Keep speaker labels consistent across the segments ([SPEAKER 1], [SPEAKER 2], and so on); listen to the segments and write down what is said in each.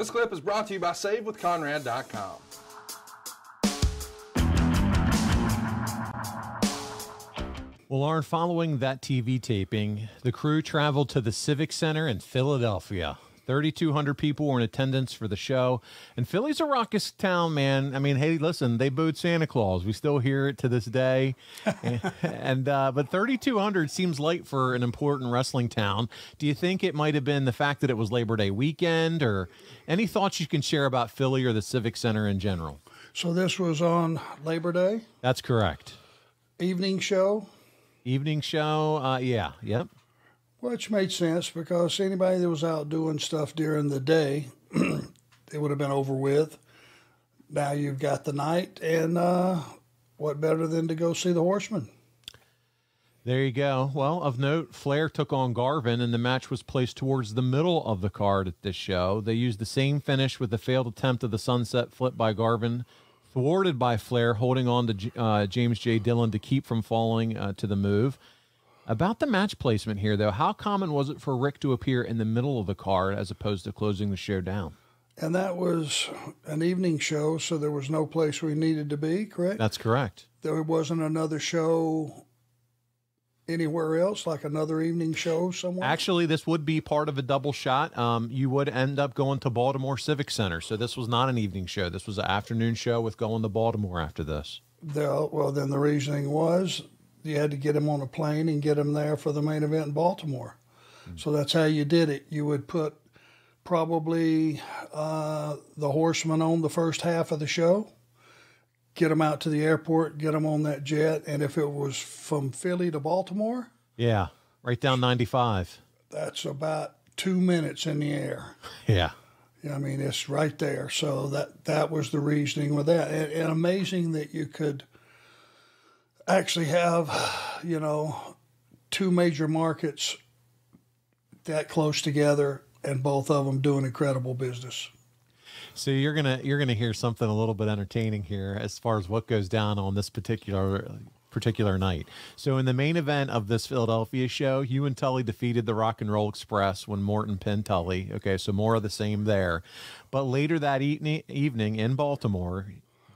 [SPEAKER 1] This clip is brought to you by SaveWithConrad.com.
[SPEAKER 2] Well, Arn, following that TV taping, the crew traveled to the Civic Center in Philadelphia. 3,200 people were in attendance for the show. And Philly's a raucous town, man. I mean, hey, listen, they booed Santa Claus. We still hear it to this day. But 3,200 seems light for an important wrestling town. Do you think it might have been the fact that it was Labor Day weekend, or any thoughts you can share about Philly or the Civic Center in general?
[SPEAKER 3] So this was on Labor Day?
[SPEAKER 2] That's correct.
[SPEAKER 3] Evening show?
[SPEAKER 2] Evening show, yeah, yep.
[SPEAKER 3] Which made sense because anybody that was out doing stuff during the day, it would have been over with. Now you've got the night, and what better than to go see the Horsemen?
[SPEAKER 2] There you go. Well, of note, Flair took on Garvin, and the match was placed towards the middle of the card at this show. They used the same finish with the failed attempt of the sunset flip by Garvin, thwarted by Flair, holding on to James J. Dillon to keep from falling to the move. About the match placement here, though, how common was it for Rick to appear in the middle of the card as opposed to closing the show down?
[SPEAKER 3] And that was an evening show, so there was no place we needed to be, correct?
[SPEAKER 2] That's correct.
[SPEAKER 3] There wasn't another show anywhere else, like another evening show somewhere?
[SPEAKER 2] Actually, this would be part of a double shot. You would end up going to Baltimore Civic Center. So this was not an evening show. This was an afternoon show with going to Baltimore after this.
[SPEAKER 3] Well, then the reasoning was you had to get him on a plane and get him there for the main event in Baltimore. So that's how you did it. You would put probably the Horsemen on the first half of the show, get them out to the airport, get them on that jet, and if it was from Philly to Baltimore,
[SPEAKER 2] yeah, right down 95.
[SPEAKER 3] That's about 2 minutes in the air.
[SPEAKER 2] Yeah.
[SPEAKER 3] I mean, it's right there. So that was the reasoning with that. And amazing that you could actually have, you know, two major markets that close together and both of them doing incredible business.
[SPEAKER 2] So you're gonna hear something a little bit entertaining here as far as what goes down on this particular night. So in the main event of this Philadelphia show, you and Tully defeated the Rock and Roll Express when Morton pinned Tully. Okay, so more of the same there. But later that evening in Baltimore,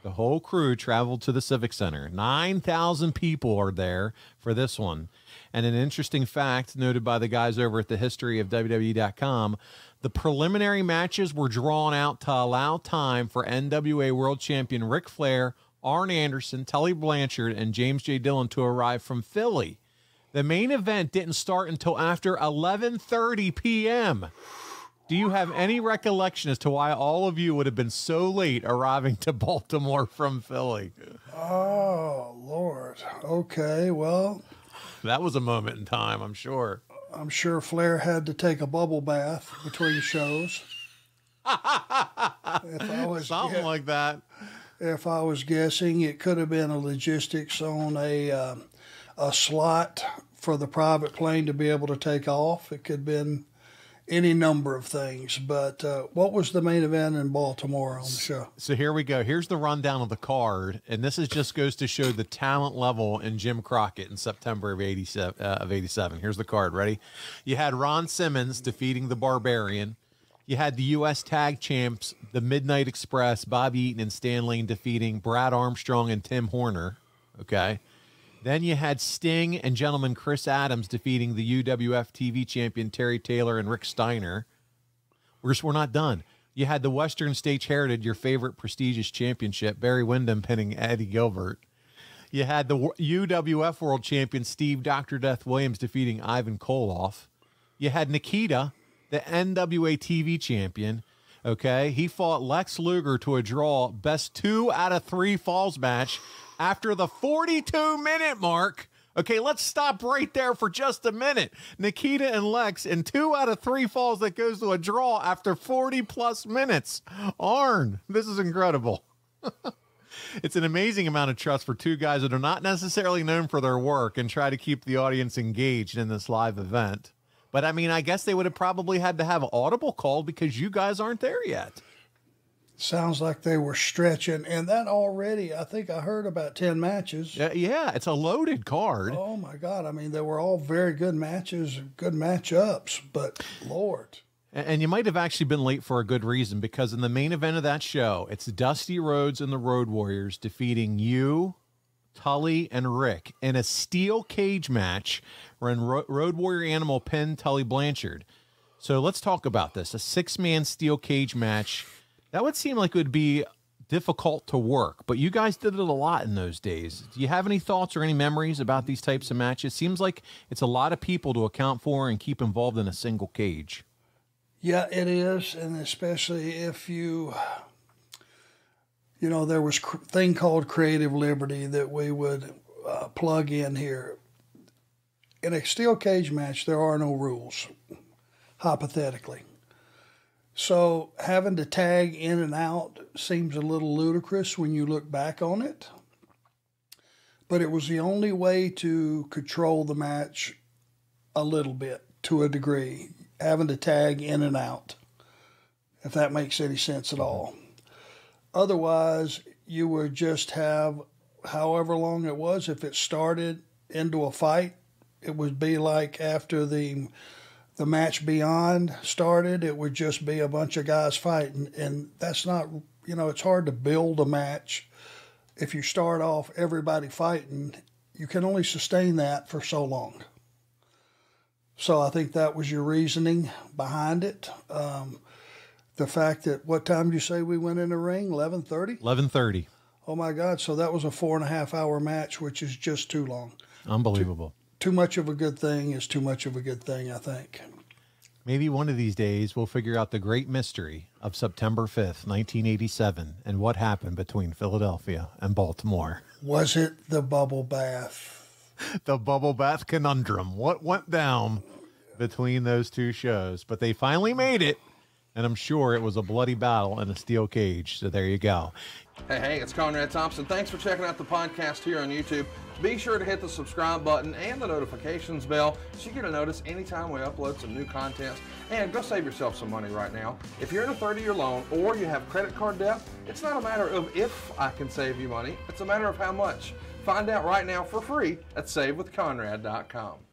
[SPEAKER 2] the whole crew traveled to the Civic Center. 9,000 people are there for this one. And an interesting fact noted by the guys over at the history of WWE.com, the preliminary matches were drawn out to allow time for NWA World Champion Ric Flair, Arn Anderson, Tully Blanchard, and James J. Dillon to arrive from Philly. The main event didn't start until after 11:30 p.m. Do you have any recollection as to why all of you would have been so late arriving to Baltimore from Philly?
[SPEAKER 3] Oh, Lord. Okay, well.
[SPEAKER 2] That was a moment in time, I'm sure.
[SPEAKER 3] I'm sure Flair had to take a bubble bath between shows.
[SPEAKER 2] Something like that.
[SPEAKER 3] If I was guessing, it could have been a logistics on a slot for the private plane to be able to take off. It could have been any number of things. But what was the main event in Baltimore on the show?
[SPEAKER 2] So here we go. Here's the rundown of the card, and this is just goes to show the talent level in Jim Crockett in September of 87. Here's the card. Ready? You had Ron Simmons defeating the Barbarian. You had the U.S. Tag Champs, the Midnight Express, Bobby Eaton and Stan Lane defeating Brad Armstrong and Tim Horner. Okay. Then you had Sting and gentleman Chris Adams defeating the UWF TV champion Terry Taylor and Rick Steiner. We're not done. You had the Western States Heritage, your favorite prestigious championship, Barry Windham pinning Eddie Gilbert. You had the UWF World Champion Steve Dr. Death Williams defeating Ivan Koloff. You had Nikita, the NWA TV champion. Okay, he fought Lex Luger to a draw, best 2 out of 3 falls match after the 42-minute mark. Okay, let's stop right there for just a minute. Nikita and Lex in 2 out of 3 falls that goes to a draw after 40-plus minutes. Arn, this is incredible. It's an amazing amount of trust for two guys that are not necessarily known for their work and try to keep the audience engaged in this live event. But, I mean, I guess they would have probably had to have an audible call because you guys aren't there yet.
[SPEAKER 3] Sounds like they were stretching. And that already, I think I heard about 10 matches.
[SPEAKER 2] Yeah, it's a loaded card.
[SPEAKER 3] Oh, my God. I mean, they were all very good matches, good matchups. But, Lord.
[SPEAKER 2] And you might have actually been late for a good reason, because in the main event of that show, it's Dusty Rhodes and the Road Warriors defeating you, Tully, and Rick in a steel cage match wherein Road Warrior Animal pinned Tully Blanchard. So let's talk about this. A 6-man steel cage match. That would seem like it would be difficult to work, but you guys did it a lot in those days. Do you have any thoughts or any memories about these types of matches? Seems like it's a lot of people to account for and keep involved in a single cage.
[SPEAKER 3] Yeah, it is, and especially if there was a thing called creative liberty that we would plug in here. In a steel cage match, there are no rules, hypothetically. So having to tag in and out seems a little ludicrous when you look back on it. But it was the only way to control the match a little bit, to a degree, having to tag in and out, if that makes any sense at all. Otherwise, you would just have however long it was. If it started into a fight, it would be like after the match beyond started, it would just be a bunch of guys fighting. And that's not, it's hard to build a match. If you start off everybody fighting, you can only sustain that for so long. So I think that was your reasoning behind it. The fact that, what time did you say we went in the ring? 11:30?
[SPEAKER 2] 11:30.
[SPEAKER 3] Oh my God. So that was a 4.5-hour match, which is just too long.
[SPEAKER 2] Unbelievable.
[SPEAKER 3] Too much of a good thing is too much of a good thing, I think.
[SPEAKER 2] Maybe one of these days we'll figure out the great mystery of September 5th, 1987, and what happened between Philadelphia and Baltimore.
[SPEAKER 3] Was it the bubble bath?
[SPEAKER 2] The bubble bath conundrum. What went down between those two shows? But they finally made it, and I'm sure it was a bloody battle in a steel cage. So there you go.
[SPEAKER 1] Hey, it's Conrad Thompson. Thanks for checking out the podcast here on YouTube. Be sure to hit the subscribe button and the notifications bell so you get a notice anytime we upload some new content. And go save yourself some money right now. If you're in a 30-year loan or you have credit card debt, it's not a matter of if I can save you money. It's a matter of how much. Find out right now for free at SaveWithConrad.com.